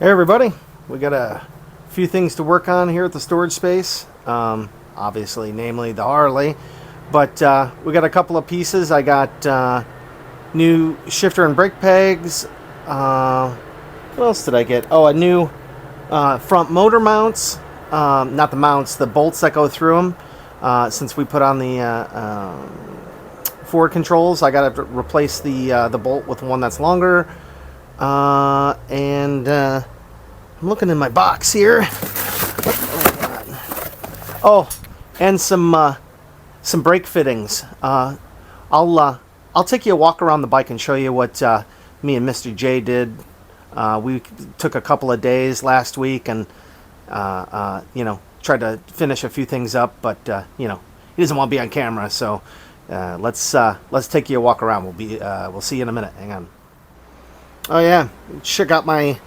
Hey everybody, we got a few things to work on here at the storage space. Obviously, namely the Harley, but we got a couple of pieces. I got new shifter and brake pegs. What else did I get? Oh, a new front motor mounts. Not the mounts, the bolts that go through them. Since we put on the forward controls, I got to replace the bolt with one that's longer. I'm looking in my box here. Oh, and some brake fittings. I'll take you a walk around the bike and show you what me and Mr. J did. We took a couple of days last week and tried to finish a few things up, but he doesn't want to be on camera, so let's take you a walk around. We'll see you in a minute. Hang on. Oh yeah, check out my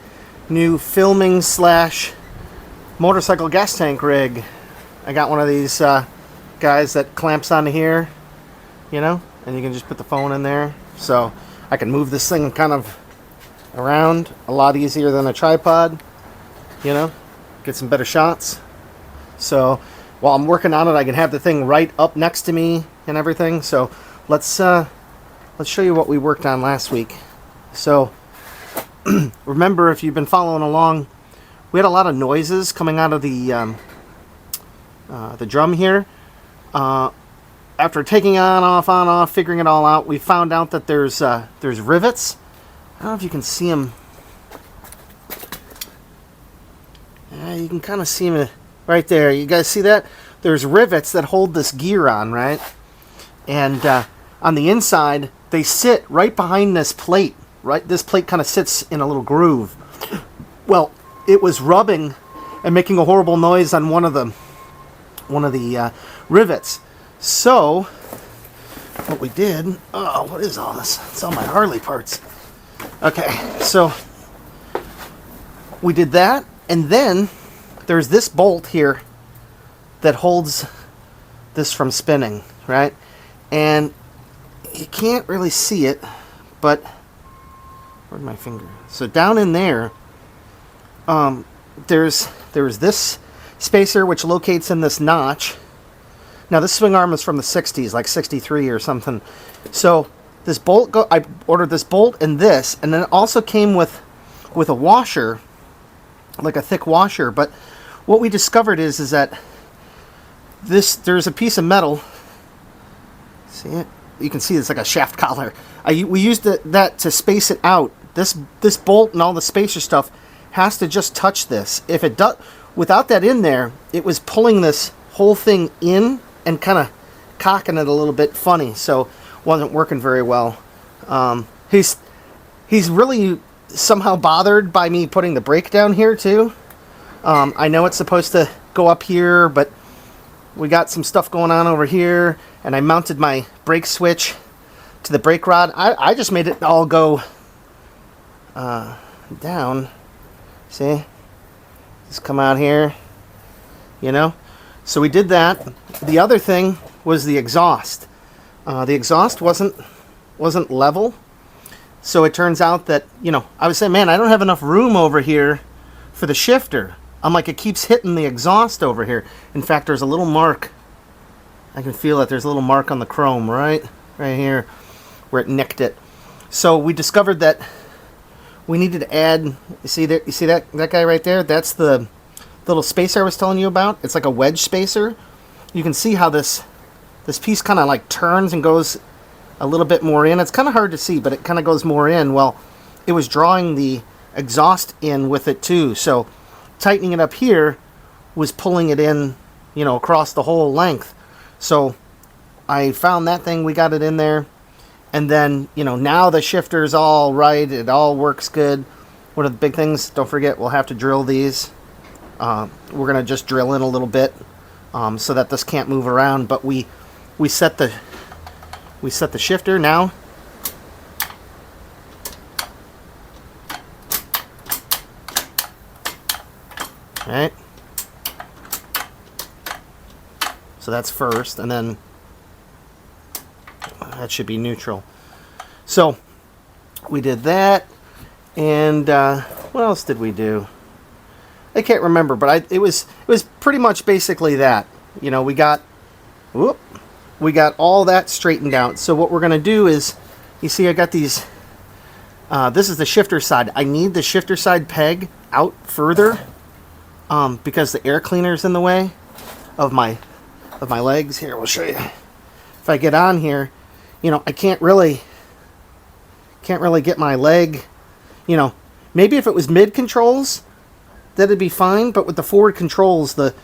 new filming / motorcycle gas tank rig. I got one of these guys that clamps onto here, and you can just put the phone in there, so I can move this thing kind of around a lot easier than a tripod, get some better shots. So while I'm working on it, I can have the thing right up next to me and everything. So let's show you what we worked on last week. So remember, if you've been following along, we had a lot of noises coming out of the drum here. After taking on off, figuring it all out, we found out that there's rivets. I don't know if you can see them. Yeah, you can kind of see them right there. You guys see that? There's rivets that hold this gear on, right? And on the inside, they sit right behind this plate. Right, this plate kind of sits in a little groove. Well, it was rubbing and making a horrible noise on one of the rivets. So what we did, what is all this? It's all my Harley parts. Okay, so we did that, and then there's this bolt here that holds this from spinning, right? And you can't really see it, but where'd my finger? So down in there, there's this spacer which locates in this notch. Now this swing arm is from the 60s, like 63 or something. So this bolt, I ordered this bolt and this, and then it also came with a washer, like a thick washer. But what we discovered is that there's a piece of metal. See it? You can see it's like a shaft collar. We used that to space it out. This bolt and all the spacer stuff has to just touch this. If it does, without that in there, it was pulling this whole thing in and kind of cocking it a little bit funny, so wasn't working very well. He's really somehow bothered by me putting the brake down here too. I know it's supposed to go up here, but we got some stuff going on over here, and I mounted my brake switch to the brake rod. I just made it all go down. See? Just come out here, So we did that. The other thing was the exhaust. The exhaust wasn't level. So it turns out that, I was saying, man, I don't have enough room over here for the shifter. I'm like, it keeps hitting the exhaust over here. In fact, there's a little mark. I can feel it. There's a little mark on the chrome right here where it nicked it. So we discovered that we needed to add, you see that guy right there? That's the little spacer I was telling you about. It's like a wedge spacer. You can see how this piece kind of like turns and goes a little bit more in. It's kind of hard to see, but it kind of goes more in. Well, it was drawing the exhaust in with it too. So tightening it up here was pulling it in, across the whole length. So I found that thing, we got it in there. And then, now the shifter's all right. It all works good. One of the big things, don't forget, we'll have to drill these. We're going to just drill in a little bit so that this can't move around. But we set the shifter now. All right. So that's first, and then that should be neutral. So we did that, and what else did we do? I can't remember, but it was pretty much basically that. You know, we got all that straightened out. So what we're gonna do is, you see, I got these. This is the shifter side. I need the shifter side peg out further because the air cleaner's in the way of my legs. Here, we'll show you. If I get on here, you know, I can't really get my leg. You know, maybe if it was mid controls, that'd be fine. But with the forward controls, the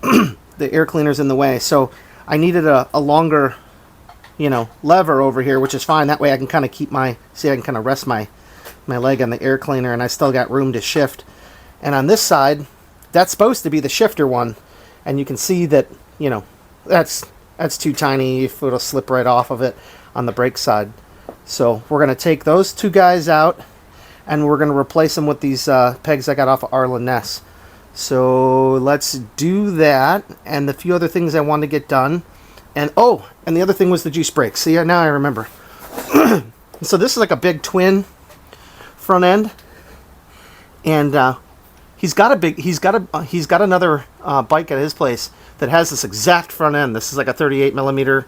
the air cleaner's in the way. So I needed a longer, you know, lever over here, which is fine. That way I can kind of keep I can kind of rest my leg on the air cleaner, and I still got room to shift. And on this side, that's supposed to be the shifter one, and you can see that, you know, that's too tiny. It'll slip right off of it on the brake side. So we're going to take those two guys out, and we're going to replace them with these pegs I got off of Arlen Ness. So let's do that, and the few other things I wanted to get done. And and the other thing was the juice brakes. See, now I remember. So this is like a big twin front end, and he's got another bike at his place that has this exact front end. This is like a 38 millimeter.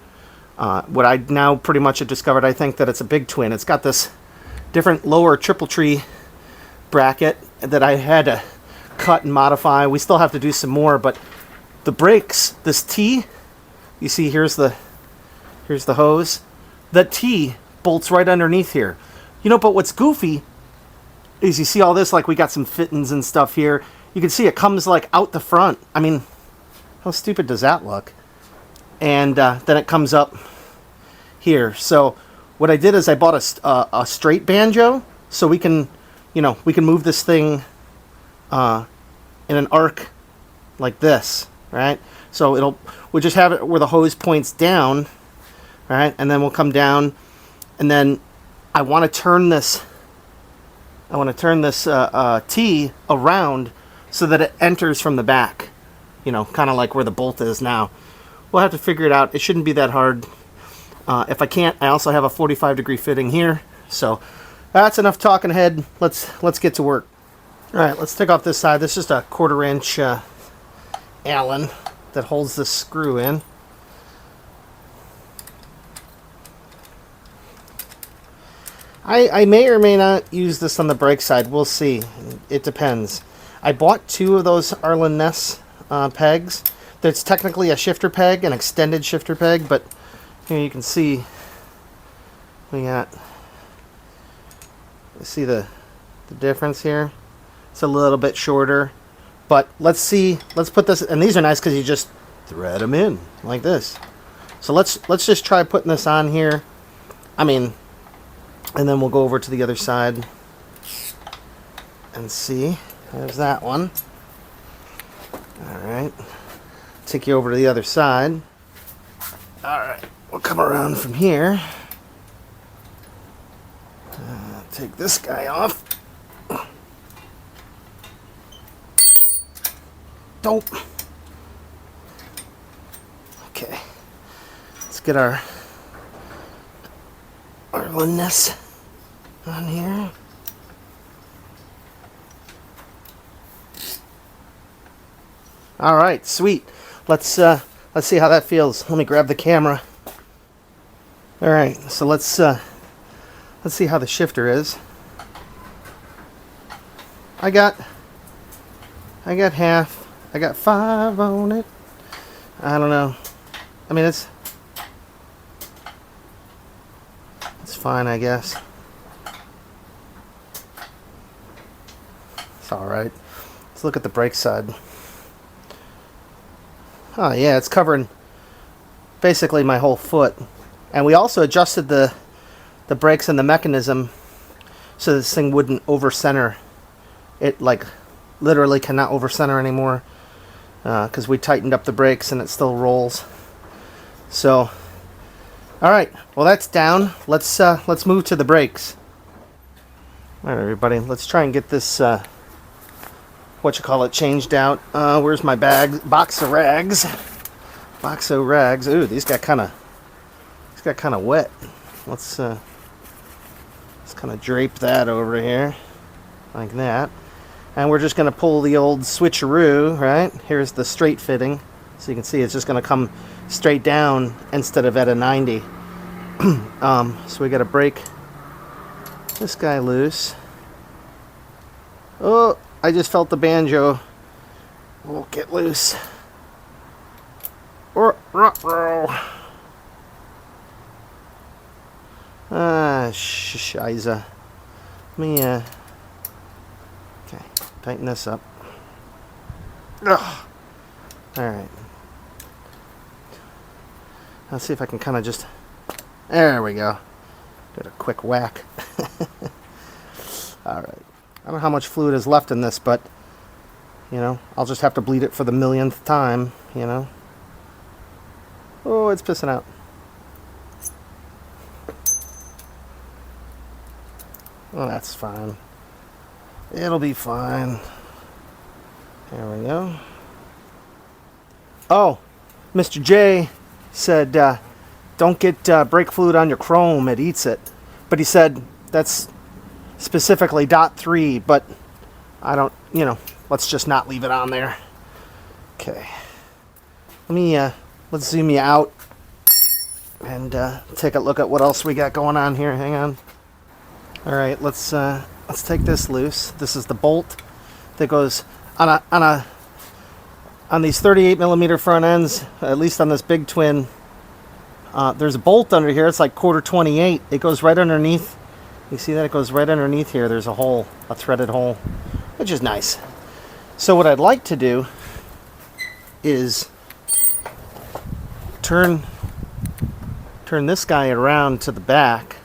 What I now pretty much have discovered, I think that it's a big twin. It's got this different lower triple tree bracket that I had to cut and modify. We still have to do some more, but the brakes, this T, you see here's the hose. The T bolts right underneath here. You know, but what's goofy is you see all this, like we got some fittings and stuff here. You can see it comes like out the front. I mean, how stupid does that look? And then it comes up here. So what I did is I bought a straight banjo, so we can, you know, we can move this thing in an arc like this, right? So we'll just have it where the hose points down, right? And then we'll come down, and then I want to turn this T around so that it enters from the back, you know, kind of like where the bolt is now. We'll have to figure it out. It shouldn't be that hard. If I can't, I also have a 45-degree fitting here. So that's enough talking ahead. Let's get to work. All right, let's take off this side. This is just a 1/4 inch Allen that holds this screw in. I may or may not use this on the brake side. We'll see. It depends. I bought 2 of those Arlen Ness pegs. That's technically a shifter peg, an extended shifter peg, but here you can see we got, you see the difference here? It's a little bit shorter, but let's put this, and these are nice because you just thread them in like this. So let's just try putting this on here. I mean, and then we'll go over to the other side and see. There's that one. All right. Take you over to the other side. All right. We'll come around from here. Take this guy off. Dope. Okay. Let's get our Arlen Ness on here. All right, sweet. Let's see how that feels. Let me grab the camera. All right, so let's see how the shifter is. I got half. I got 5 on it. I don't know. I mean, it's fine, I guess. It's all right. Let's look at the brake side. Oh yeah, it's covering basically my whole foot. And we also adjusted the brakes and the mechanism so this thing wouldn't over center. It like literally cannot over center anymore because we tightened up the brakes and it still rolls. So, all right, well that's down. Let's move to the brakes. All right, everybody, let's try and get this changed out. Where's my box of rags? Box of rags. Ooh, these got kind of wet. Let's kind of drape that over here. like that. And we're just going to pull the old switcheroo, right? Here's the straight fitting. So you can see it's just going to come straight down instead of at a 90. So we got to break this guy loose. Oh, I just felt the banjo. We'll get loose. Shiza. Let me, okay, tighten this up. Ugh. Alright. Let's see if I can kind of just, there we go. Get a quick whack. Alright. I don't know how much fluid is left in this, but, you know, I'll just have to bleed it for the millionth time, you know. Oh, it's pissing out. Oh, that's fine. It'll be fine. There we go. Oh, Mr. J said, don't get brake fluid on your chrome, it eats it. But he said that's specifically .3, but I don't, you know, let's just not leave it on there. Okay. Let me, let's zoom you out and take a look at what else we got going on here. Hang on. All right, let's take this loose. This is the bolt that goes on these 38 millimeter front ends. At least on this big twin, there's a bolt under here. It's like quarter 28. It goes right underneath. You see that? It goes right underneath here. There's a hole, a threaded hole, which is nice. So what I'd like to do is turn this guy around to the back,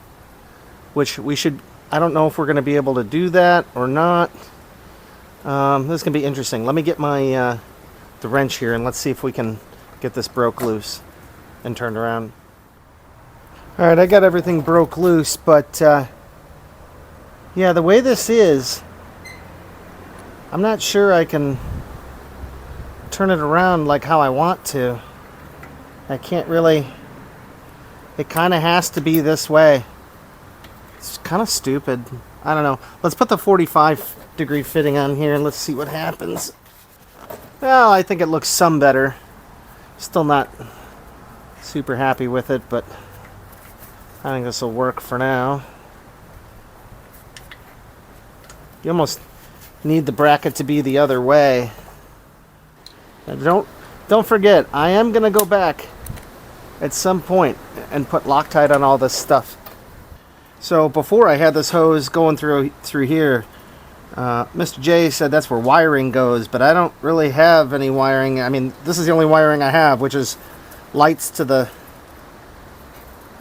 which we should, I don't know if we're going to be able to do that or not. This is going to be interesting. Let me get my the wrench here and let's see if we can get this broke loose and turned around. All right, I got everything broke loose, but yeah, the way this is, I'm not sure I can turn it around like how I want to. I can't really. It kind of has to be this way. It's kind of stupid. I don't know. Let's put the 45 degree fitting on here and let's see what happens. Well, I think it looks some better. Still not super happy with it, but I think this will work for now. You almost need the bracket to be the other way. Now don't forget, I am going to go back at some point and put Loctite on all this stuff. So before I had this hose going through here, Mr. J said that's where wiring goes, but I don't really have any wiring. I mean, this is the only wiring I have, which is lights to the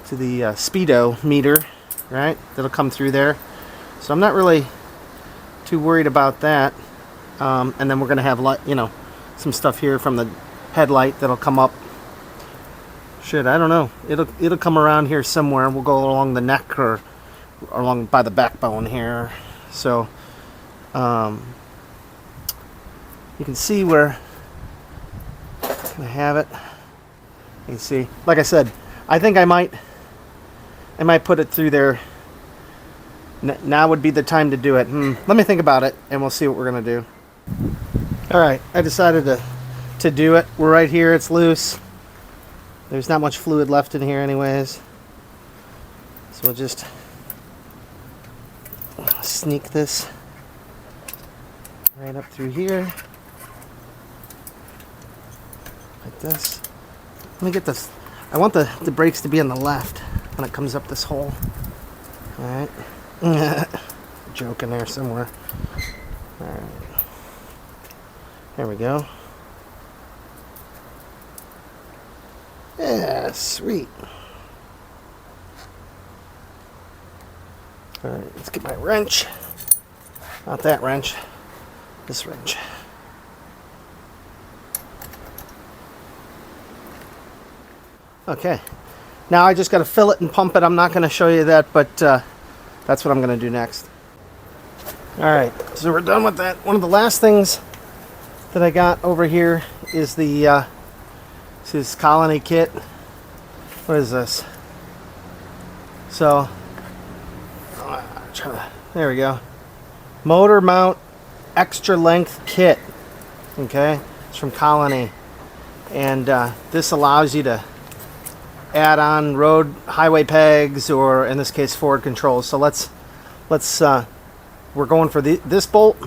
speedo meter, right? That'll come through there. So I'm not really too worried about that. And then we're going to have some stuff here from the headlight that'll come up. Shit, I don't know. It'll come around here somewhere. We'll go along the neck or along by the backbone here. So you can see where I have it. You can see, like I said, I think I might put it through there. Now would be the time to do it. Let me think about it, and we'll see what we're gonna do. All right, I decided to do it. We're right here. It's loose. There's not much fluid left in here anyways. So we'll just sneak this right up through here. Like this. Let me get this. I want the brakes to be on the left when it comes up this hole. Alright. Joke in there somewhere. Alright. There we go. Yeah, sweet. Alright, let's get my wrench. Not that wrench. This wrench. Okay. Now I just got to fill it and pump it. I'm not going to show you that, but that's what I'm going to do next. Alright, so we're done with that. One of the last things that I got over here is this colony kit. What is this? So, there we go. motor mount extra length kit. Okay, it's from Colony, and this allows you to add on road highway pegs, or in this case forward controls. So let's we're going for this bolt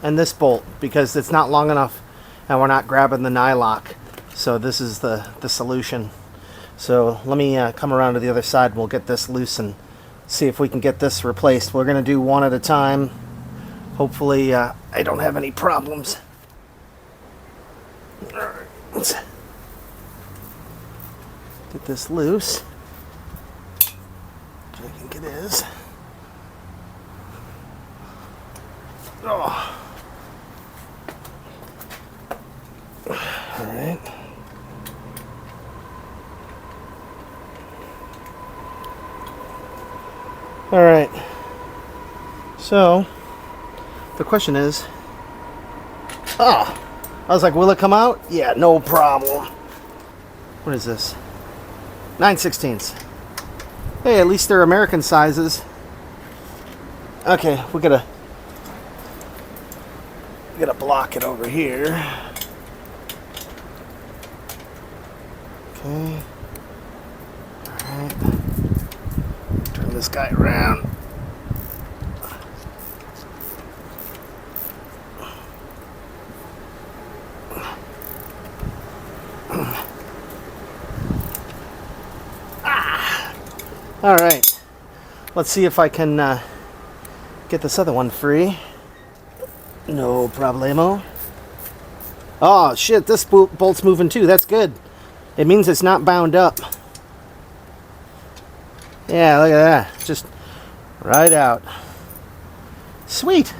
and this bolt because it's not long enough and we're not grabbing the nylock. So this is the solution. So let me come around to the other side. We'll get this loose and see if we can get this replaced. We're going to do one at a time. Hopefully I don't have any problems. All right, let's get this loose, which I think it is. Oh. All right. All right. So the question is, I was like, will it come out? Yeah, no problem. What is this? 9/16. Hey, at least they're American sizes. Okay, we gotta block it over here. Okay. Alright. Turn this guy around. Alright, let's see if I can get this other one free. No problemo. Oh shit, this bolt's moving too. That's good. It means it's not bound up. Yeah, look at that. Just right out. Sweet.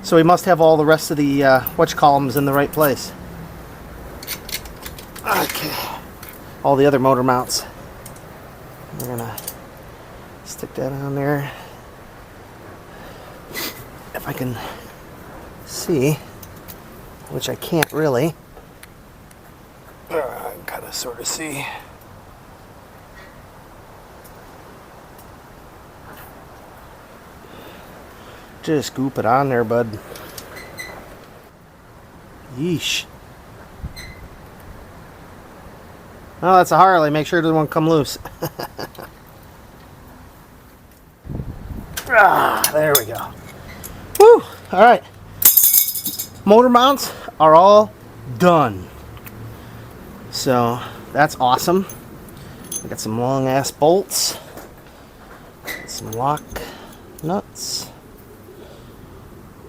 So we must have all the rest of the whatchamacallits in the right place. Okay. All the other motor mounts. We're gonna stick that on there. If I can see, which I can't really. I can kind of sort of see. Just scoop it on there, bud. Yeesh. Oh, that's a Harley. Make sure it doesn't come loose. There we go. Woo! Alright. Motor mounts are all done. So, that's awesome. I got some long ass bolts. Some lock nuts.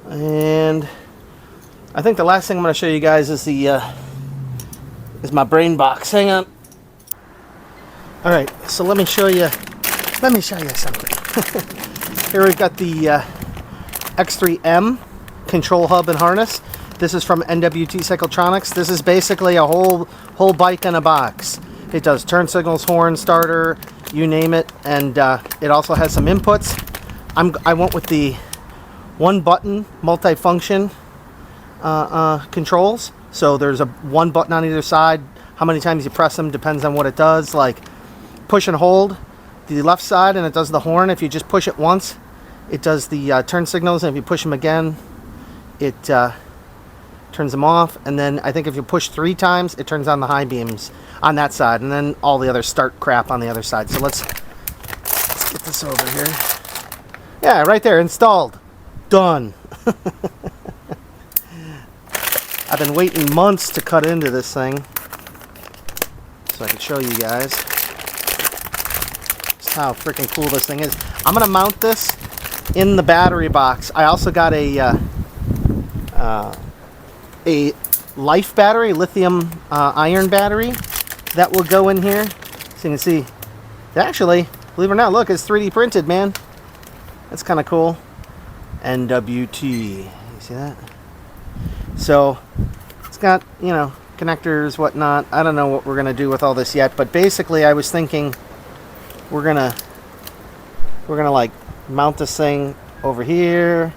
And I think the last thing I'm going to show you guys is is my brain box. Hang on. All right, so let me show you something. Here we've got the X3M control hub and harness. This is from NWT Cyclotronics. This is basically a whole bike in a box. It does turn signals, horn, starter, you name it, and it also has some inputs. I went with the one button multi-function controls. So there's one button on either side. How many times you press them depends on what it does. Like push and hold the left side and it does the horn. If you just push it once, it does the turn signals, and if you push them again, it turns them off. And then I think if you push 3 times, it turns on the high beams on that side, and then all the other start crap on the other side. So let's get this over here. Yeah, right there, installed. Done. I've been waiting months to cut into this thing so I can show you guys just how freaking cool this thing is. I'm gonna mount this in the battery box. I also got a life battery, lithium iron battery that will go in here. So you can see, actually, believe it or not, look, it's 3D printed, man. That's kind of cool. NWT, you see that? So it's got, you know, connectors, whatnot. I don't know what we're gonna do with all this yet, but basically I was thinking we're gonna like mount this thing over here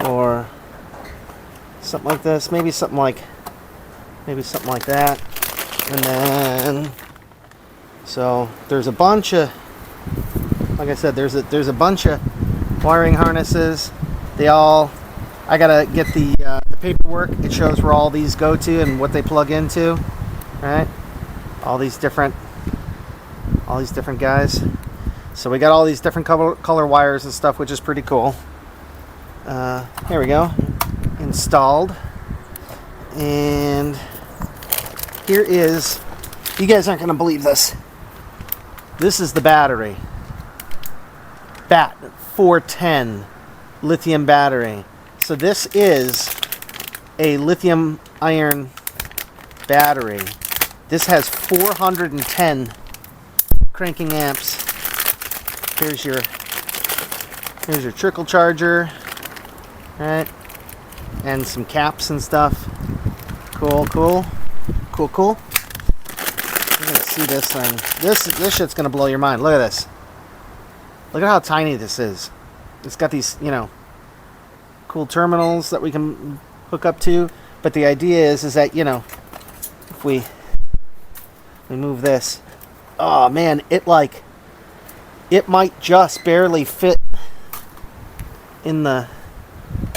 or something like this, maybe something like that. And then so there's a bunch of, like I said, there's a bunch of wiring harnesses. I gotta get the paperwork. It shows where all these go to and what they plug into, right? All these different guys. So we got all these different color wires and stuff, which is pretty cool. Here we go, installed. And here is, you guys aren't gonna believe this. This is the battery. BAT 410 lithium battery. So this is a lithium iron battery. This has 410 cranking amps. Here's your trickle charger, right? And some caps and stuff. Cool. You're gonna see this thing. This shit's gonna blow your mind. Look at this. Look at how tiny this is. It's got these, cool terminals that we can hook up to. But the idea is that, if we move this, oh man, it might just barely fit in the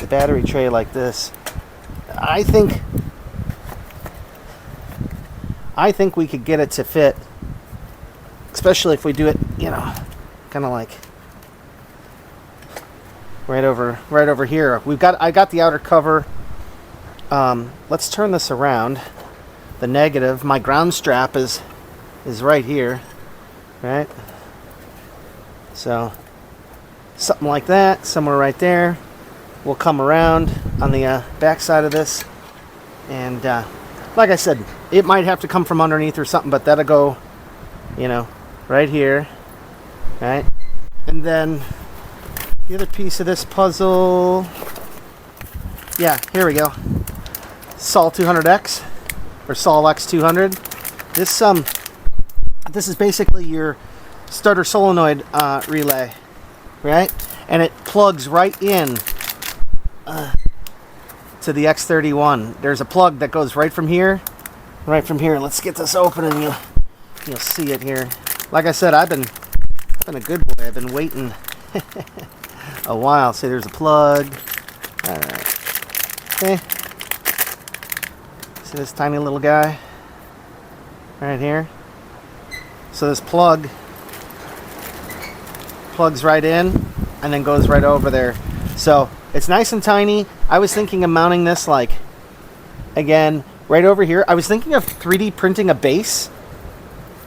battery tray like this. I think we could get it to fit, especially if we do it, kind of like right over here. I got the outer cover. Let's turn this around. The negative, my ground strap is right here, right? So something like that, somewhere right there. We'll come around on the back side of this, and like I said, it might have to come from underneath or something, but that'll go, right here, right? And then the other piece of this puzzle, yeah, here we go. Sol 200X or Sol X200. This is basically your starter solenoid relay, right? And it plugs right in to the X31. There's a plug that goes right from here. Let's get this open and you'll see it here. Like I said, I've been a good boy. I've been waiting a while. See, there's a plug. All right. Okay. See this tiny little guy right here? So this plug plugs right in and then goes right over there. So it's nice and tiny. I was thinking of mounting this again, right over here. I was thinking of 3D printing a base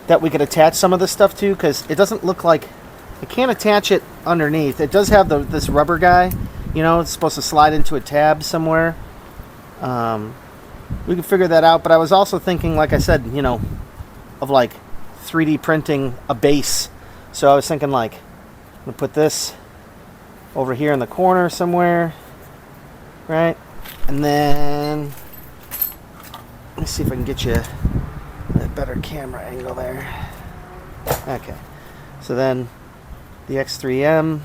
that we could attach some of this stuff to, because it doesn't look like, I can't attach it underneath. It does have this rubber guy, it's supposed to slide into a tab somewhere. We could figure that out, but I was also thinking, like I said, of 3D printing a base. So I was thinking I'm gonna put this over here in the corner somewhere, right? And then let me see if I can get you a better camera angle there. Okay, so then the X3M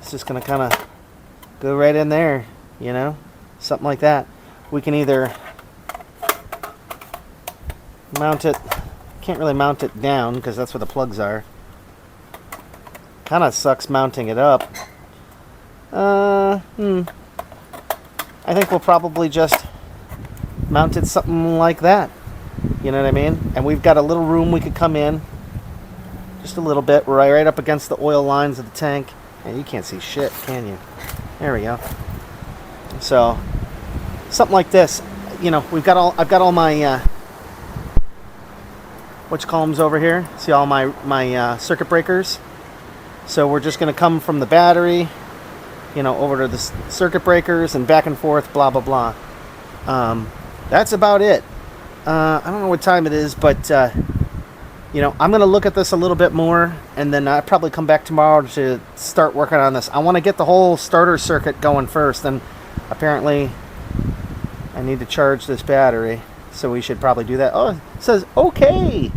is just gonna kind of go right in there, something like that. We can either mount it, can't really mount it down because that's where the plugs are. Kind of sucks mounting it up. I think we'll probably just mount it something like that. You know what I mean? And we've got a little room we could come in. Just a little bit. We're right up against the oil lines of the tank. And you can't see shit, can you? There we go. So something like this. I've got all my columns over here. See all my circuit breakers. So we're just going to come from the battery, over to the circuit breakers and back and forth, blah, blah, blah. That's about it. I don't know what time it is, but, I'm going to look at this a little bit more, and then I'll probably come back tomorrow to start working on this. I want to get the whole starter circuit going first, and apparently I need to charge this battery, so we should probably do that. Oh, it says okay.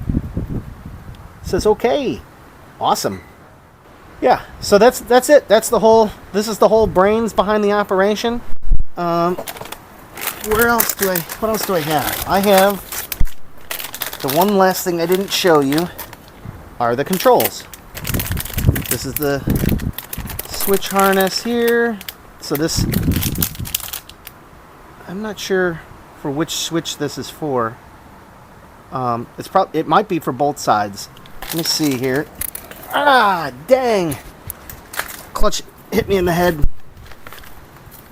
It says okay. Awesome. Yeah, so that's it. This is the whole brains behind the operation. What else do I have? I have the one last thing I didn't show you are the controls. This is the switch harness here. So this, I'm not sure for which switch this is for. It might be for both sides. Let me see here. Ah, dang! Clutch hit me in the head.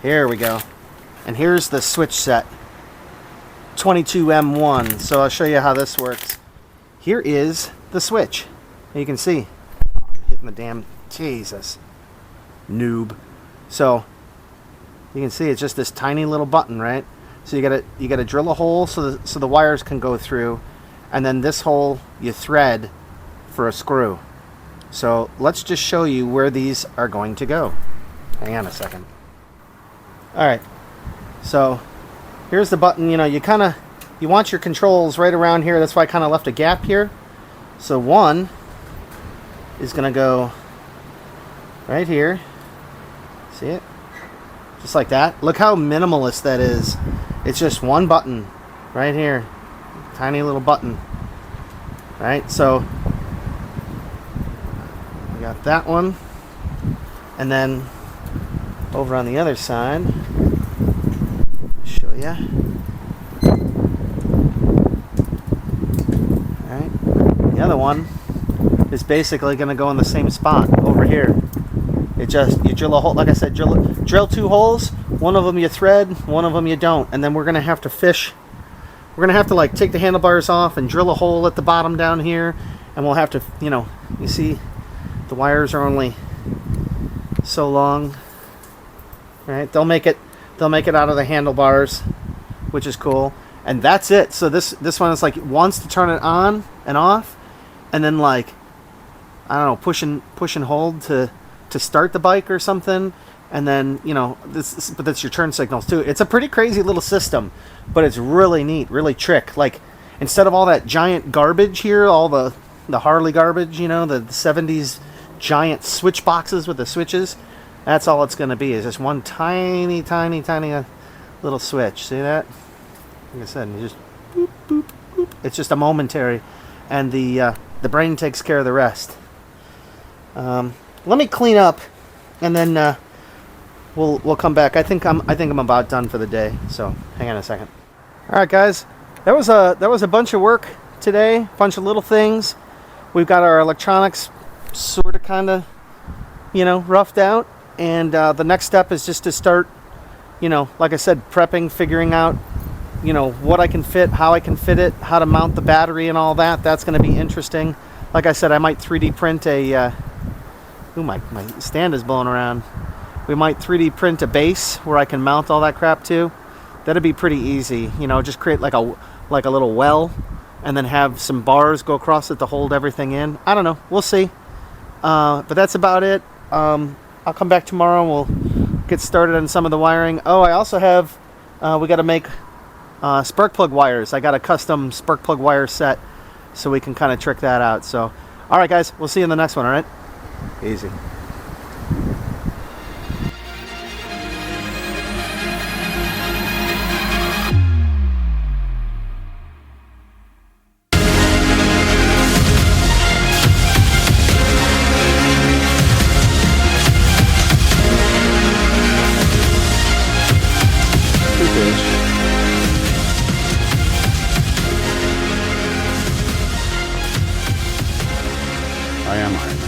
Here we go. And here's the switch set. 22M1. So I'll show you how this works. Here is the switch. You can see. Hitting the damn... Jesus. Noob. So you can see it's just this tiny little button, right? So you gotta drill a hole so the wires can go through, and then this hole you thread for a screw. So let's just show you where these are going to go. Hang on a second. Alright, so here's the button. You know, you want your controls right around here. That's why I kind of left a gap here. So one is going to go right here. See it? Just like that. Look how minimalist that is. It's just one button right here. Tiny little button. Right? So we got that one. And then over on the other side, show ya. Alright. The other one is basically going to go in the same spot over here. You drill a hole, like I said, drill two holes. One of them you thread, one of them you don't. And then we're going to have to fish. We're going to have to like take the handlebars off and drill a hole at the bottom down here. And we'll have to, you know, you see the wires are only so long. Right? They'll make it out of the handlebars, which is cool. And that's it. So this one is like wants to turn it on and off, and then like, I don't know, push and hold to start the bike or something. And then, you know, but that's your turn signals too. It's a pretty crazy little system, but it's really neat, really trick. Like, instead of all that giant garbage here, all the Harley garbage, you know, the 70s giant switch boxes with the switches, that's all it's going to be, is just one tiny little switch. See that? Like I said, you just boop, boop, boop. It's just a momentary, and the brain takes care of the rest. Let me clean up, and then we'll come back. I think I'm about done for the day. So hang on a second. All right, guys, that was a bunch of work today, bunch of little things. We've got our electronics sort of kind of, you know, roughed out. And the next step is just to start, you know, like I said, prepping, figuring out, you know, what I can fit, how I can fit it, how to mount the battery and all that. That's going to be interesting. Like I said, I might 3D print a... my stand is blowing around. We might 3D print a base where I can mount all that crap too. That'd be pretty easy. You know, just create like a little well, and then have some bars go across it to hold everything in. I don't know. We'll see. But that's about it. I'll come back tomorrow and we'll get started on some of the wiring. Oh, I also have, we got to make spark plug wires. I got a custom spark plug wire set, so we can kind of trick that out. So, all right, guys, we'll see you in the next one, all right? Easy. I am Iron.